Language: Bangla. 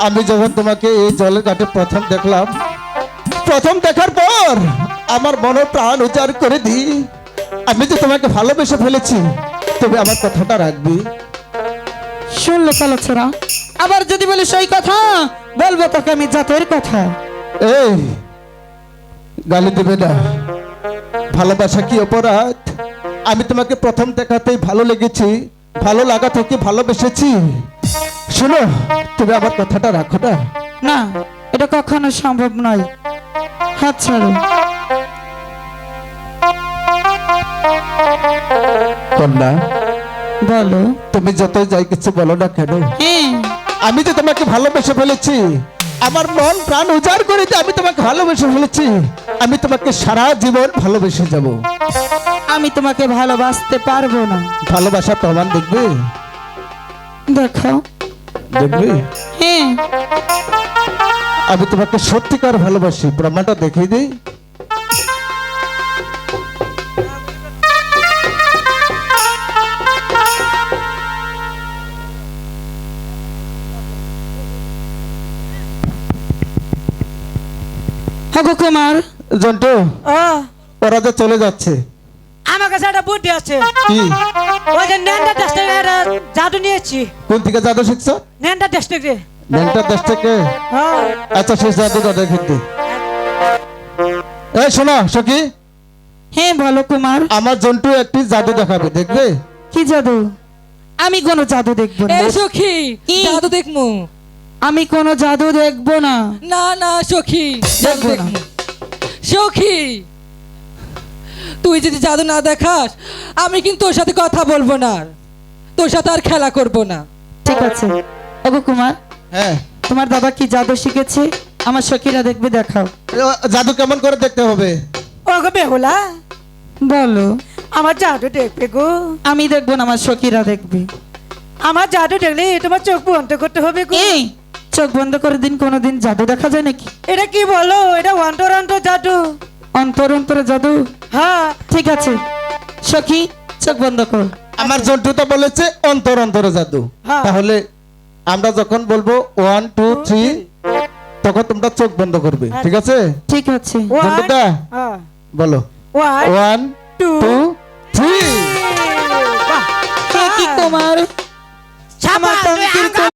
আমি যখন তোমাকে এই জলের ঘাটে প্রথম দেখলাম, প্রথম দেখার পর আমার মনে প্রাণ উজাড় করে দি আমি যে তোমাকে ভালোবেসে ফেলেছি, তবে আমার কথাটা রাখবি। শুনলে কালোছড়া, আবার যদি বলিস ওই কথা, বলবো তোকে আমি জাতের কথা। এই গালি দেবে না, ভালোবাসা কি অপরাধ? আমি তোমাকে প্রথম দেখাতেই ভালো লেগেছি, ভালো লাগা থেকে ভালোবেসেছি। শোনো, তুমি আমার কথাটা রাখো না। না, এটা কখনো সম্ভব নয়। হাত ছাড়ো। কন্যা, বলো। তুমি যত যাই কিছু বলো না কেন, হ্যাঁ, আমি যে তোমাকে ভালোবেসে ফেলেছি, আমার মন প্রাণ উজাড় করে দিয়ে আমি তোমাকে ভালোবেসে ফেলেছি। আমি তোমাকে সারা জীবন ভালোবেসে যাব। আমি তোমাকে ভালোবাসতে পারবো না। ভালোবাসার প্রমাণ দেখবে? দেখো। দেখবে? হ্যাঁ, আমি তোমাকে সত্যিকার ভালোবাসি, প্রমাণটা দেখিয়ে দিই। হগো কুমার। জন্টু, ওরা যে চলে যাচ্ছে। আমার কাছে একটা বুদ্ধি আছে। কি? ওই যে নেন্ডা টেস্টের জাদু নিয়েছি। কোন থেকে জাদু শিখছো? নেন্ডা টেস্টে রে। মেন্টাল দেশ থেকে? হ্যাঁ। আচ্ছা, শেষ জাদুটা দেখে দিই। এই শোনো সখী, হ্যাঁ বলো কুমার। আমার জন্টু একটি জাদু দেখাবে, দেখবে? কি জাদু? আমি কোনো জাদু দেখবো না। এই সখী, কি? জাদু দেখমু। আমি কোনো জাদু দেখবো না। না না সখী, জাদু দেখবো না। দেখমু। সখী, তুই যদি জাদু না দেখাস, আমি কিন্তু তোর সাথে কথা বলবো না, তোর সাথে আর খেলা করব না। ঠিক আছে। ওগো কুমার, হ্যাঁ, তোমার দাদা কি জাদু শিখেছে? আমার সখীরা দেখবে, দেখাও। জাদু কেমন করে দেখতে হবে? ও গো বেহুলা, বলো। আমার জাদু দেখবে গো। আমি দেখবো না, আমার সখীরা দেখবে। আমার জাদু দেখলে তোমার চোখ বন্ধ করতে হবে গো। এই চোখ বন্ধ করে দিন কোনোদিন জাদু দেখা যায় নাকি? এটা কি বলো? এটা অন্তর অন্তর জাদু। অন্তর অন্তরে জাদু? হ্যাঁ। ঠিক আছে সখী, চোখ বন্ধ কর। আমার জন্টু তো বলেছে অন্তর অন্তরে জাদু। হ্যাঁ। তাহলে আমরা যখন বলবো 1 2 3, তখন তোমরা চোখ বন্ধ করবে, ঠিক আছে? ঠিক আছে। জন্টুদা হ্যাঁ। বলো 1 2 3। বাহ। কি কুমার, আমার ছাপা, তন্ত্রের